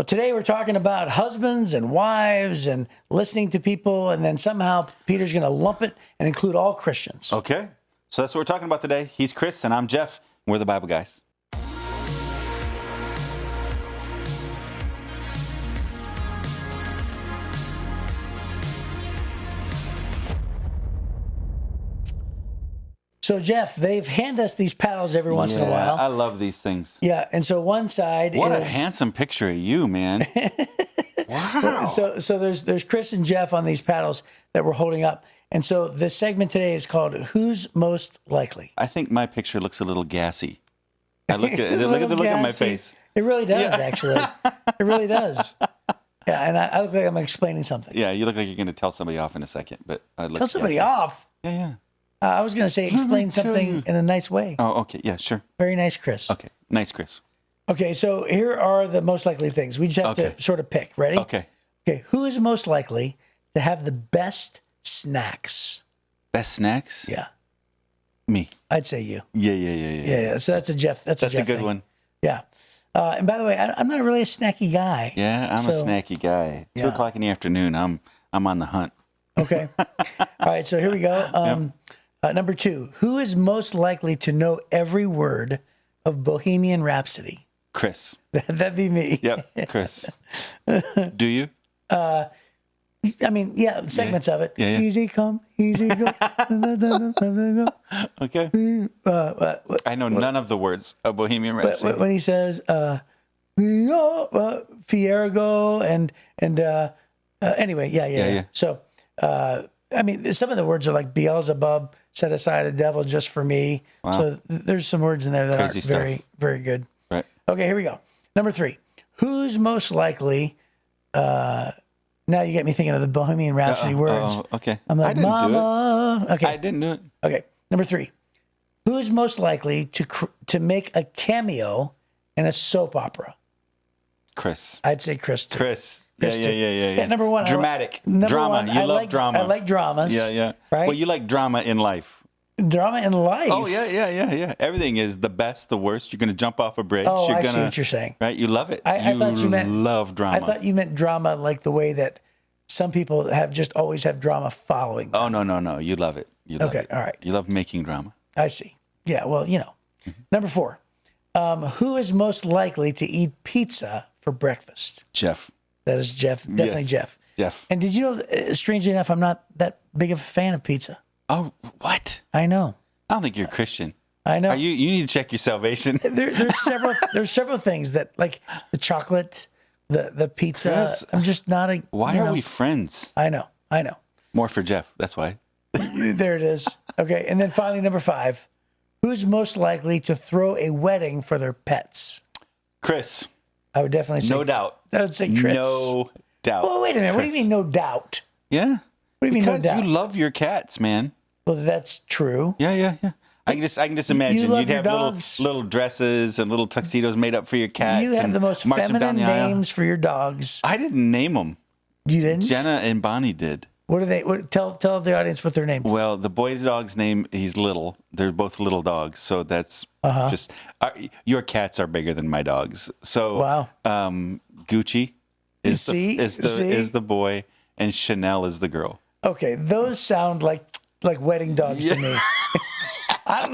today we're talking about husbands and wives and listening to people, and then somehow Peter's going to lump it and include all Christians. Okay. So that's what we're talking about today. He's Chris, and I'm Jeff. We're the Bible guys. So, Jeff, they've handed us these paddles every once in a while. I love these things. Yeah, and so one side What is... a handsome picture of you, man. Wow. So there's Chris and Jeff on these paddles that we're holding up. And so this segment today is called Who's Most Likely? I think my picture looks a little gassy. Look at the look on my face. It really does, actually. It really does. Yeah, and I look like I'm explaining something. Yeah, you look like you're going to tell somebody off in a second. But I look Tell somebody gassy. off? Yeah. I was going to say explain something in a nice way. Oh, okay. Yeah, sure. Very nice, Chris. Okay. Nice, Chris. Okay, so here are the most likely things. We just have to sort of pick. Ready? Okay. Okay, who is most likely to have the best snacks? Best snacks? Yeah. Me. I'd say you. Yeah. So that's a Jeff. That's a Jeff good thing. one. Yeah. And by the way, I'm not really a snacky guy. Yeah, I'm a snacky guy. 2 o'clock in the afternoon, I'm on the hunt. Okay. All right, so here we go. Number 2, who is most likely to know every word of Bohemian Rhapsody? Chris. That'd be me. Yep, Chris. Do you? I mean, segments of it. Yeah. Easy come, easy go. Okay. I know none of the words of Bohemian Rhapsody. But when he says, Fiergo and anyway, yeah. So, I mean, some of the words are like Beelzebub set aside a devil just for me. Wow. So there's some words in there that aren't very, very good. Right. Okay, here we go. Number 3, who's most likely, now you get me thinking of the Bohemian Rhapsody words. Okay. I'm like, I didn't Mama. do it. Okay. I didn't do it. Okay. Number 3, who's most likely to make a cameo in a soap opera? Chris. I'd say Chris too. Chris. Chris too. Yeah. Number 1. Dramatic. Drama. You love drama. I like dramas. Yeah. Right? Well, you like drama in life. Drama in life? Oh, yeah. Everything is the best, the worst. You're going to jump off a bridge. Oh, you're I gonna, see what you're saying. Right? You love it. I thought you meant love drama. I thought you meant drama like the way that some people always have drama following them. Oh, no. You love it. You love it. All right. You love making drama. I see. Yeah, well, Mm-hmm. Number 4, who is most likely to eat pizza for breakfast? Jeff. That is Jeff. Definitely Yes. Jeff. And did you know, strangely enough, I'm not that big of a fan of pizza. Oh, what? I know. I don't think you're a Christian. I know. You need to check your salvation. There's several things that, like the chocolate, the pizza. Chris, I'm just not a. Why are we friends? I know. More for Jeff. That's why. There it is. Okay, and then finally, number 5, who's most likely to throw a wedding for their pets? Chris. I would definitely say. No doubt. I would say Chris. No doubt. Well, wait a minute. Chris. What do you mean, no doubt? Yeah. What do you mean, no doubt? Because you love your cats, man. Well, that's true. Yeah. I can just imagine love you'd have your dogs. little dresses and little tuxedos made up for your cats. You have and the most march them down feminine the aisle. names for your dogs. I didn't name them. You didn't? Jenna and Bonnie did. What are they? Tell the audience what their names. Well, the boy's dog's name, he's little. They're both little dogs, so that's just your cats are bigger than my dogs. So Wow. Gucci is See? the boy, and Chanel is the girl. Okay, those sound like wedding dogs to me. I don't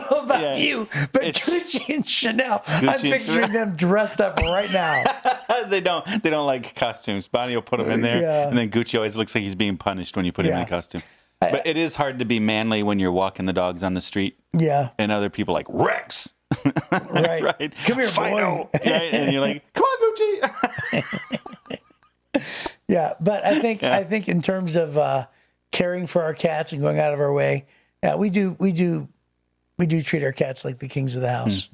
know about you, but Gucci and Chanel. I'm picturing them dressed up right now. They don't like costumes. Bonnie will put them in there, and then Gucci always looks like he's being punished when you put him in a costume. But it is hard to be manly when you're walking the dogs on the street. Yeah. And other people like Rex. Right. Right. Come here, Fido. boy. Right? And you're like, come on, Gucci. Yeah, but I think in terms of caring for our cats and going out of our way, yeah, we do treat our cats like the kings of the house,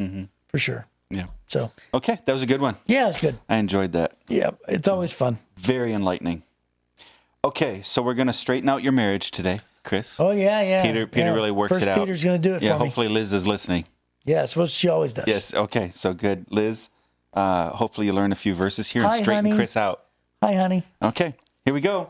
for sure. Yeah. So Okay, that was a good one. yeah, it's good. I enjoyed that. Yeah, it's always fun. Very enlightening. Okay, so we're going to straighten out your marriage today, Chris. Oh yeah. Peter really works First it out. Peter's going to do it Yeah, for me. hopefully Liz is listening. Yeah, I suppose she always does. Yes, okay, so good. Liz, hopefully you learn a few verses here and Hi, straighten honey. Chris out. Hi, honey. Okay, here we go.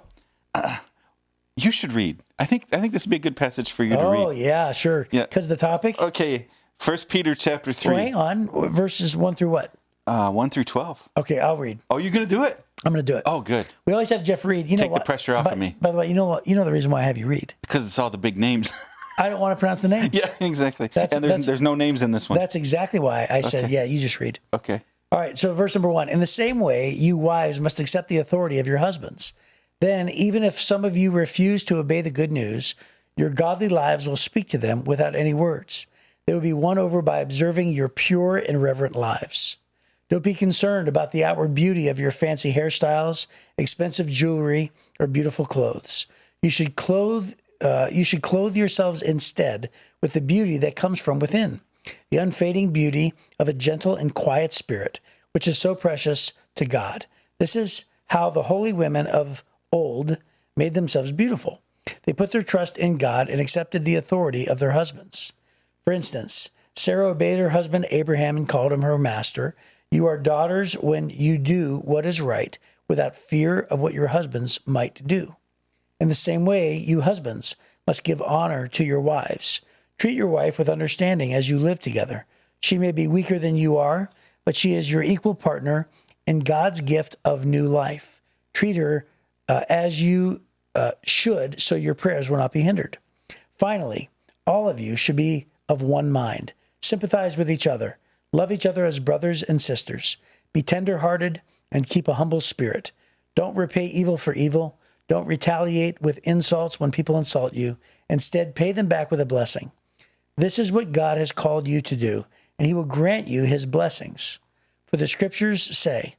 You should read. I think this would be a good passage for you to read. Oh yeah, sure. Yeah. Because the topic. Okay, 1 Peter chapter 3. Well, hang on. Verses 1 through what? 1 through 12. Okay, I'll read. Oh, you're going to do it? I'm going to do it. Oh, good. We always have Jeff read. Take the pressure off of me. By the way, you know what? You know the reason why I have you read? Because it's all the big names. I don't want to pronounce the names. Yeah, exactly. And there's no names in this one. That's exactly why I said, yeah, you just read. Okay. All right, so verse number 1. In the same way, you wives must accept the authority of your husbands. Then, even if some of you refuse to obey the good news, your godly lives will speak to them without any words. They will be won over by observing your pure and reverent lives. Don't be concerned about the outward beauty of your fancy hairstyles, expensive jewelry, or beautiful clothes. You should clothe yourselves instead with the beauty that comes from within, the unfading beauty of a gentle and quiet spirit, which is so precious to God. This is how the holy women of old made themselves beautiful. They put their trust in God and accepted the authority of their husbands. For instance, Sarah obeyed her husband Abraham and called him her master. You are daughters when you do what is right, without fear of what your husbands might do. In the same way, you husbands must give honor to your wives. Treat your wife with understanding as you live together. She may be weaker than you are, but she is your equal partner in God's gift of new life. Treat her as you should, so your prayers will not be hindered. Finally, all of you should be of one mind. Sympathize with each other. Love each other as brothers and sisters. Be tender-hearted and keep a humble spirit. Don't repay evil for evil. Don't retaliate with insults when people insult you. Instead, pay them back with a blessing. This is what God has called you to do, and he will grant you his blessings. For the scriptures say,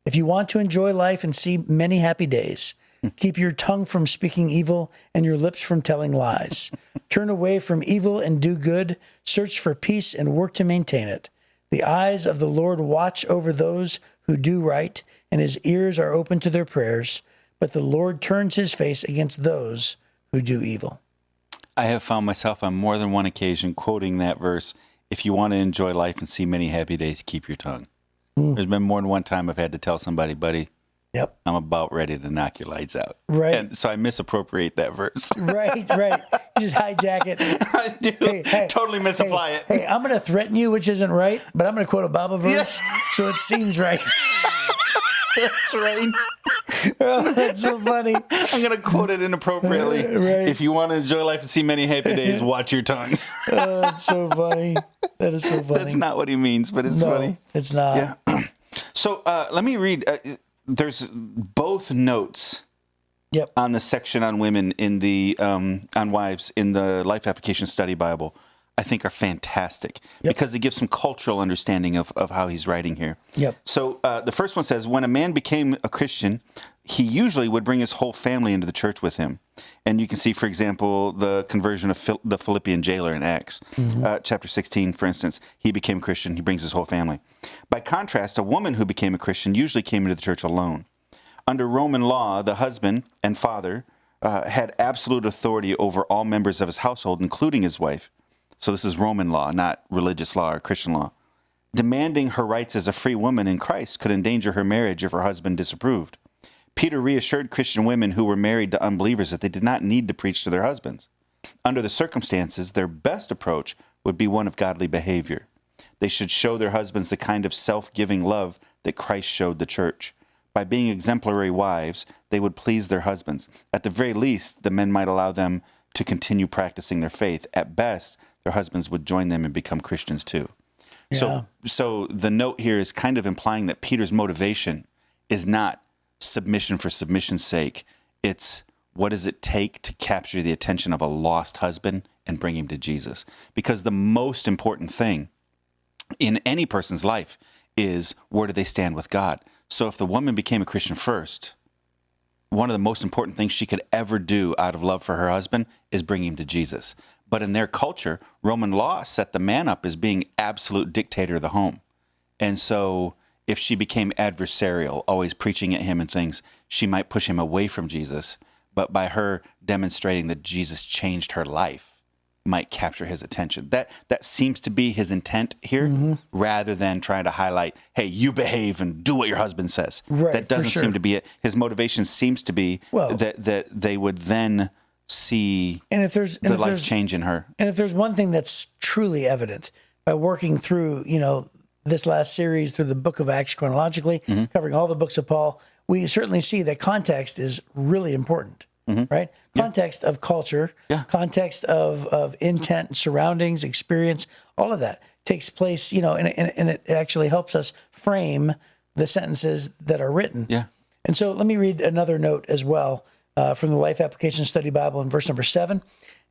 if you want to enjoy life and see many happy days, keep your tongue from speaking evil and your lips from telling lies. Turn away from evil and do good. Search for peace and work to maintain it. The eyes of the Lord watch over those who do right, and his ears are open to their prayers. But the Lord turns his face against those who do evil. I have found myself on more than one occasion quoting that verse, if you want to enjoy life and see many happy days, keep your tongue. There's been more than one time I've had to tell somebody, buddy, yep, I'm about ready to knock your lights out. Right. And so I misappropriate that verse. Right. You just hijack it. I do. Totally misapply it. Hey, I'm going to threaten you, which isn't right, but I'm going to quote a Bible verse, so it seems right. That's right. Oh, that's so funny. I'm going to quote it inappropriately. Right. If you want to enjoy life and see many happy days, watch your tongue. Oh, that's so funny. That is so funny. That's not what he means, but it's funny. It's not. Yeah. So let me read. There's both notes on the section on women in the on wives in the Life Application Study Bible. I think are fantastic because they give some cultural understanding of how he's writing here. Yep. So the first one says, when a man became a Christian, he usually would bring his whole family into the church with him. And you can see, for example, the conversion of the Philippian jailer in Acts. Chapter 16, for instance, he became a Christian. He brings his whole family. By contrast, a woman who became a Christian usually came into the church alone. Under Roman law, the husband and father had absolute authority over all members of his household, including his wife. So this is Roman law, not religious law or Christian law. Demanding her rights as a free woman in Christ could endanger her marriage if her husband disapproved. Peter reassured Christian women who were married to unbelievers that they did not need to preach to their husbands. Under the circumstances, their best approach would be one of godly behavior. They should show their husbands the kind of self-giving love that Christ showed the church. By being exemplary wives, they would please their husbands. At the very least, the men might allow them to continue practicing their faith. At best, their husbands would join them and become Christians too. Yeah. So the note here is kind of implying that Peter's motivation is not submission for submission's sake. It's what does it take to capture the attention of a lost husband and bring him to Jesus? Because the most important thing in any person's life is where do they stand with God? So if the woman became a Christian first, one of the most important things she could ever do out of love for her husband is bring him to Jesus. But in their culture, Roman law set the man up as being absolute dictator of the home. And so if she became adversarial, always preaching at him and things, she might push him away from Jesus. But by her demonstrating that Jesus changed her life, might capture his attention. That seems to be his intent here, rather than trying to highlight, hey, you behave and do what your husband says. Right, that doesn't seem to be it. His motivation seems to be that they would then see the life change in her. And if there's one thing that's truly evident by working through, this last series through the book of Acts chronologically, covering all the books of Paul, we certainly see that context is really important, right? Context of culture, context of intent, surroundings, experience, all of that takes place, and it actually helps us frame the sentences that are written. Yeah. And so let me read another note as well from the Life Application Study Bible in verse number 7.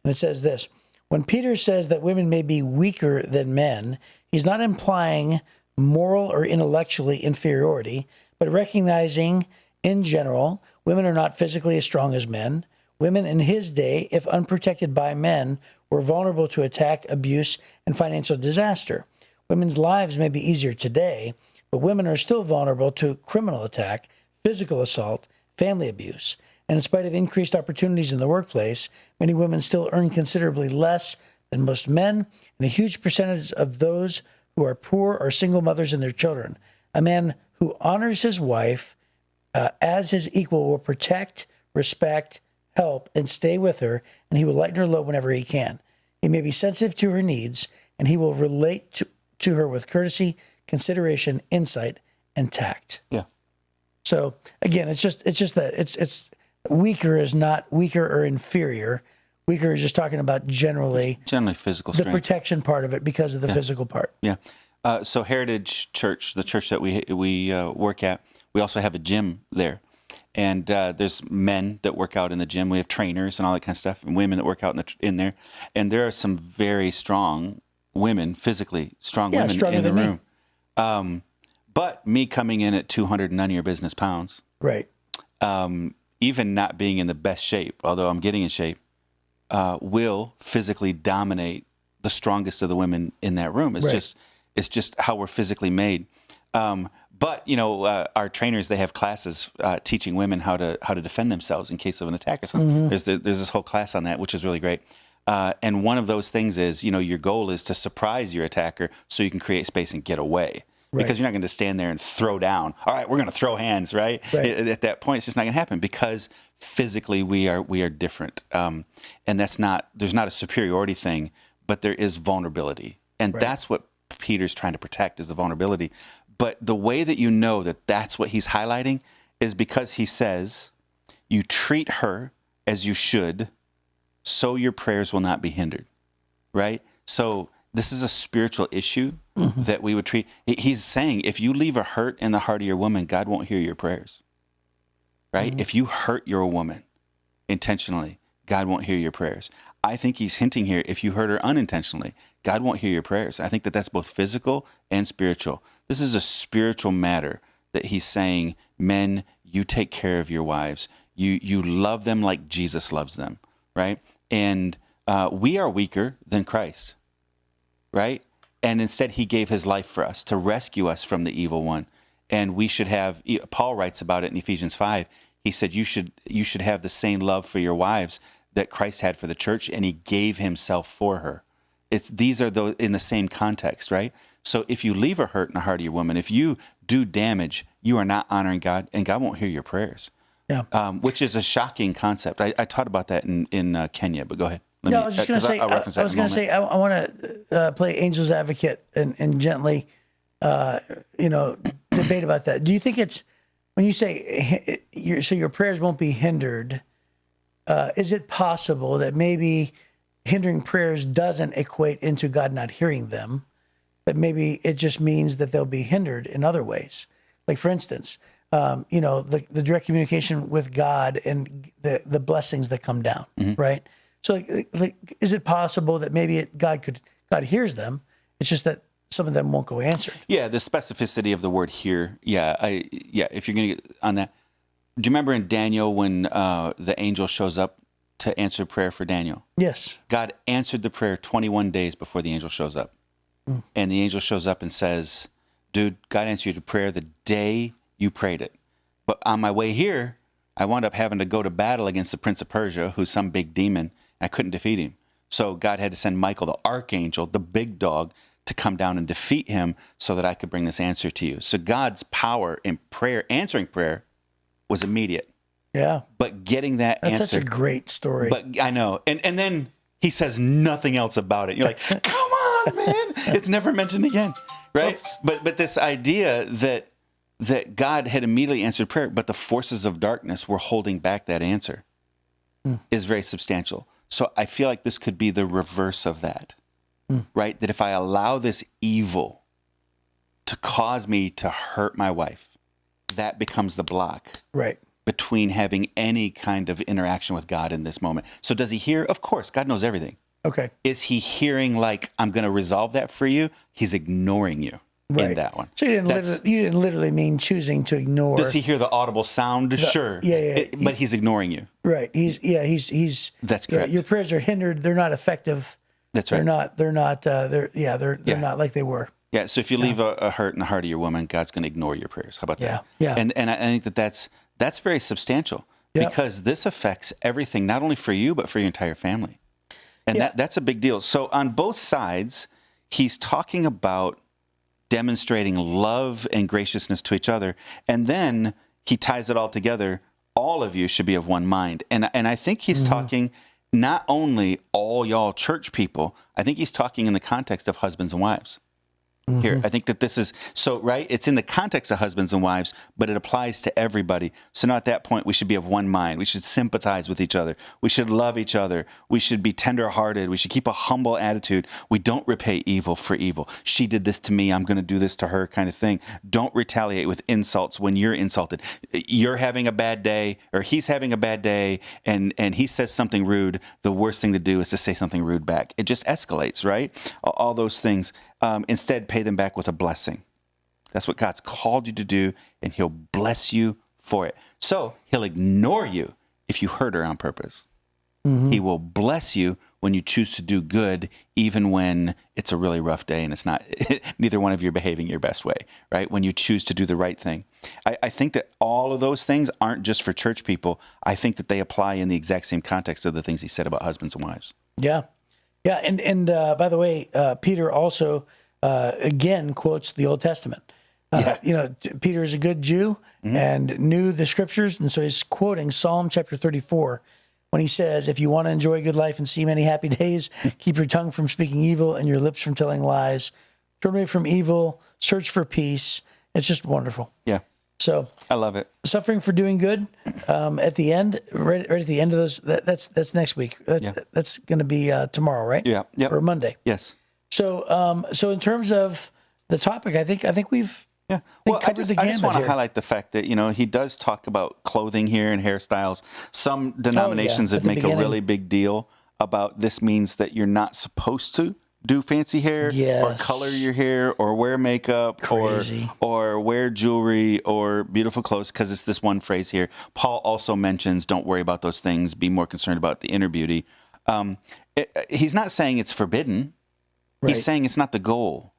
And it says this: when Peter says that women may be weaker than men, he's not implying moral or intellectually inferiority, but recognizing in general, women are not physically as strong as men. Women in his day, if unprotected by men, were vulnerable to attack, abuse, and financial disaster. Women's lives may be easier today, but women are still vulnerable to criminal attack, physical assault, family abuse. And in spite of increased opportunities in the workplace, many women still earn considerably less than most men, and a huge percentage of those who are poor are single mothers and their children. A man who honors his wife as his equal will protect, respect, help, and stay with her, and he will lighten her load whenever he can. He may be sensitive to her needs, and he will relate to her with courtesy, consideration, insight, and tact. Yeah. So again, it's just that it's weaker is not weaker or inferior. Weaker is just talking about generally physical the strength. Protection part of it because of the physical part. Yeah. So Heritage Church, the church that we work at, we also have a gym there. And there's men that work out in the gym. We have trainers and all that kind of stuff, and women that work out in there. And there are some very strong women, physically strong women in the room. But me coming in at 200 none of your business pounds, right? Even not being in the best shape, although I'm getting in shape, will physically dominate the strongest of the women in that room. It's just how we're physically made. But our trainers, they have classes teaching women how to defend themselves in case of an attack or something. There's this whole class on that, which is really great. And one of those things is, your goal is to surprise your attacker so you can create space and get away. Right. Because you're not going to stand there and throw down. All right, we're going to throw hands, right? At that point, it's just not going to happen because physically we are different, and there's not a superiority thing, but there is vulnerability, and that's what Peter's trying to protect is the vulnerability. But the way that you know that that's what he's highlighting is because he says, "You treat her as you should, so your prayers will not be hindered." Right? So this is a spiritual issue that we would treat. He's saying if you leave a hurt in the heart of your woman, God won't hear your prayers. Right? If you hurt your woman intentionally, God won't hear your prayers. I think he's hinting here, if you hurt her unintentionally, God won't hear your prayers. I think that that's both physical and spiritual. This is a spiritual matter that he's saying, men, you take care of your wives. You love them like Jesus loves them, right? And we are weaker than Christ, right? And instead he gave his life for us to rescue us from the evil one. And we should have, Paul writes about it in Ephesians 5. He said, you should have the same love for your wives that Christ had for the church, and he gave himself for her. These are those in the same context, right? So if you leave a hurt in the heart of your woman, if you do damage, you are not honoring God, and God won't hear your prayers. Yeah. Which is a shocking concept. I taught about that in Kenya, but go ahead. I was going to say, I want to play angel's advocate and gently, debate about that. Do you think it's, when you say, so your prayers won't be hindered, is it possible that maybe hindering prayers doesn't equate into God not hearing them, but maybe it just means that they'll be hindered in other ways? Like, for instance, the direct communication with God and the blessings that come down, right? So, like, is it possible that maybe God hears them? It's just that some of them won't go answered. Yeah, the specificity of the word "hear." If you're going to get on that, do you remember in Daniel when the angel shows up to answer prayer for Daniel? Yes. God answered the prayer 21 days before the angel shows up, and the angel shows up and says, "Dude, God answered your prayer the day you prayed it, but on my way here, I wound up having to go to battle against the prince of Persia, who's some big demon." I couldn't defeat him. So God had to send Michael, the archangel, the big dog, to come down and defeat him so that I could bring this answer to you. So God's power in prayer, answering prayer, was immediate. Yeah. But getting that answer. That's such a great story. But I know. And then he says nothing else about it. You're like, come on, man. It's never mentioned again. right? But this idea that God had immediately answered prayer, but the forces of darkness were holding back that answer is very substantial. So I feel like this could be the reverse of that, right? That if I allow this evil to cause me to hurt my wife, that becomes the block between having any kind of interaction with God in this moment. So does he hear? Of course, God knows everything. Okay. Is he hearing like, I'm going to resolve that for you? He's ignoring you in that one. So you didn't literally mean choosing to ignore. Does he hear the audible sound? Sure. Yeah. But he's ignoring you. Right. He's That's correct. Your prayers are hindered. They're not effective. That's right. They're not like they were. Yeah. So if you leave a hurt in the heart of your woman, God's going to ignore your prayers. How about that? Yeah. And I think that's very substantial because this affects everything, not only for you, but for your entire family. And that's a big deal. So on both sides, he's talking about demonstrating love and graciousness to each other. And then he ties it all together. All of you should be of one mind. And I think he's talking not only all y'all church people, I think he's talking in the context of husbands and wives. Here, I think that this is so right. It's in the context of husbands and wives, but it applies to everybody. So now at that point, we should be of one mind. We should sympathize with each other. We should love each other. We should be tenderhearted. We should keep a humble attitude. We don't repay evil for evil. She did this to me, I'm going to do this to her, kind of thing. Don't retaliate with insults when you're insulted. You're having a bad day, or he's having a bad day, and he says something rude. The worst thing to do is to say something rude back. It just escalates, right? All those things. Instead, pay them back with a blessing. That's what God's called you to do, and he'll bless you for it. So he'll ignore you if you hurt her on purpose. He will bless you when you choose to do good, even when it's a really rough day and it's not, neither one of you are behaving your best way, right? When you choose to do the right thing. I think that all of those things aren't just for church people. I think that they apply in the exact same context of the things he said about husbands and wives. Yeah. Yeah, and by the way, Peter also again quotes the Old Testament. Peter is a good Jew and knew the scriptures, and so he's quoting Psalm chapter 34 when he says, "If you want to enjoy a good life and see many happy days, keep your tongue from speaking evil and your lips from telling lies. Turn away from evil, search for peace." It's just wonderful. Yeah. So I love it. Suffering for doing good. At the end, right at the end of those, that's next week. That's going to be tomorrow, right? Yeah. Yep. Or Monday. Yes. So, so in terms of the topic, I think we've Well, I just want to highlight the fact that he does talk about clothing here and hairstyles. Some denominations would make a really big deal about this means that you're not supposed to do fancy hair or color your hair or wear makeup or wear jewelry or beautiful clothes, because it's this one phrase here. Paul also mentions, don't worry about those things, be more concerned about the inner beauty. He's not saying it's forbidden. Right. He's saying it's not the goal.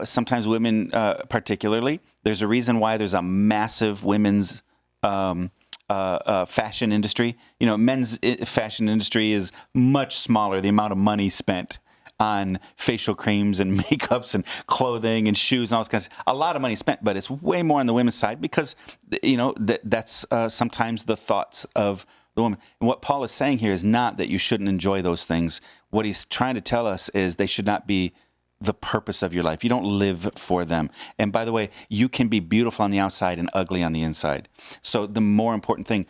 Sometimes women, particularly, there's a reason why there's a massive women's fashion industry. Men's fashion industry is much smaller, the amount of money spent on facial creams and makeups and clothing and shoes and all those kinds of, a lot of money spent, but it's way more on the women's side because, that's sometimes the thoughts of the woman. And what Paul is saying here is not that you shouldn't enjoy those things. What he's trying to tell us is they should not be the purpose of your life. You don't live for them. And by the way, you can be beautiful on the outside and ugly on the inside. So the more important thing,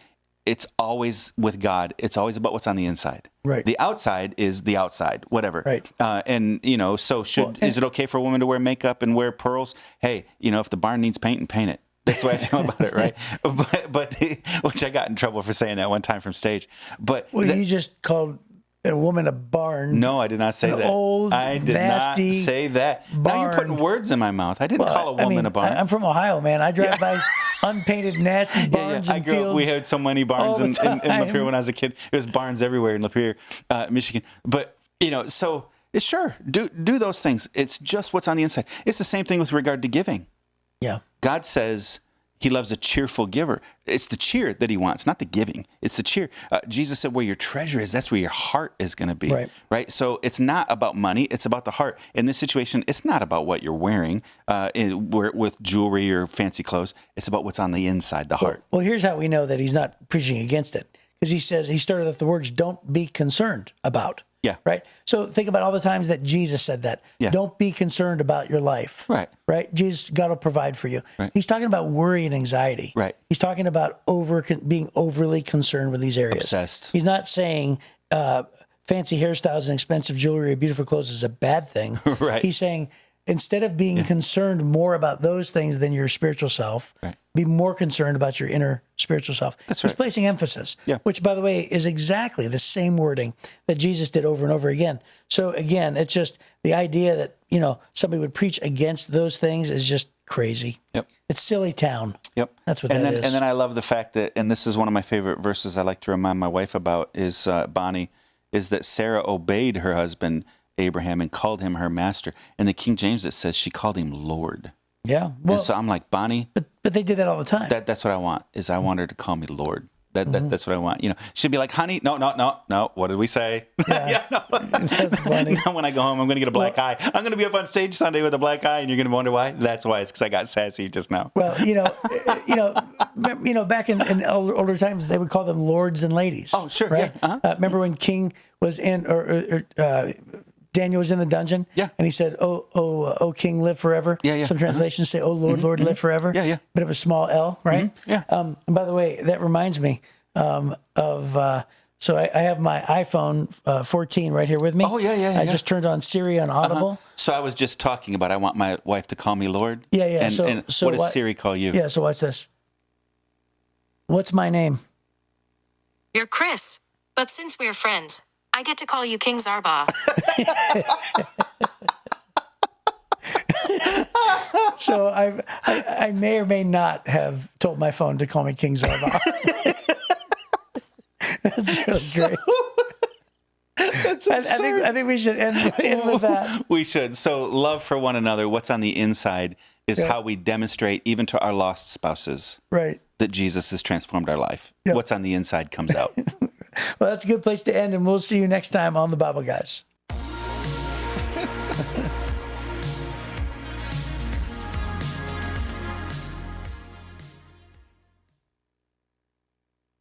it's always with God. It's always about what's on the inside. Right. The outside is the outside, whatever. Right. So is it okay for a woman to wear makeup and wear pearls? Hey, if the barn needs paint, paint it. That's the way I feel about it, right? But which I got in trouble for saying that one time from stage. But you just called a woman a barn. No, I did not say that. I did not say that. Barn. Now you're putting words in my mouth. I didn't call a woman a barn. I'm from Ohio, man. I drive by unpainted, nasty barns and fields. We had so many barns in Lapeer when I was a kid. There was barns everywhere in Lapeer, Michigan. But, so sure, do those things. It's just what's on the inside. It's the same thing with regard to giving. Yeah. God says he loves a cheerful giver. It's the cheer that he wants, not the giving. It's the cheer. Jesus said, where your treasure is, that's where your heart is going to be. Right? So it's not about money. It's about the heart. In this situation, it's not about what you're wearing with jewelry or fancy clothes. It's about what's on the inside, the heart. Well, here's how we know that he's not preaching against it. Because he says, he started with the words, don't be concerned about. Yeah. Right. So think about all the times that Jesus said that. Yeah. Don't be concerned about your life. Right. Right. Jesus, God will provide for you. Right. He's talking about worry and anxiety. Right. He's talking about being overly concerned with these areas. Obsessed. He's not saying fancy hairstyles and expensive jewelry or beautiful clothes is a bad thing. Right. He's saying instead of being concerned more about those things than your spiritual self, right. be more concerned about your inner spiritual self. That's right. He's placing emphasis, Yeah. which, by the way, is exactly the same wording that Jesus did over and over again. So again, it's just the idea that, somebody would preach against those things is just crazy. Yep. It's silly town. Yep. That's what that is. And then I love the fact that, and this is one of my favorite verses I like to remind my wife about is, Bonnie, is that Sarah obeyed her husband Abraham and called him her master. And the King James, it says she called him Lord. Yeah. Well, and so I'm like, Bonnie, but they did that all the time. that's what I want, is I want her to call me Lord. That's what I want. She'd be like, honey, no. What did we say? Yeah. That's funny. When I go home, I'm going to get a black eye. I'm going to be up on stage Sunday with a black eye, and you're going to wonder why. That's why. It's because I got sassy just now. Well, back in older times, they would call them lords and ladies. Oh, sure. Right? Yeah. Uh-huh. Remember when King was in, or Daniel was in the dungeon? Yeah. And he said, oh, King, live forever. Yeah. Some translations say, oh, Lord, live forever. Yeah. But it was small L, right? Mm-hmm. Yeah. And by the way, that reminds me of... So I have my iPhone 14 right here with me. Oh, yeah. I just turned on Siri on Audible. Uh-huh. So I was just talking about I want my wife to call me Lord. Yeah. And So what does Siri call you? Yeah, so watch this. What's my name? You're Chris, but since we're friends, I get to call you King Zarba. So I may or may not have told my phone to call me King Zarba. That's really great. That's absurd. I think we should end with that. We should. So love for one another, what's on the inside is how we demonstrate even to our lost spouses Right. that Jesus has transformed our life. Yep. What's on the inside comes out. Well, that's a good place to end, and we'll see you next time on the Bible Guys.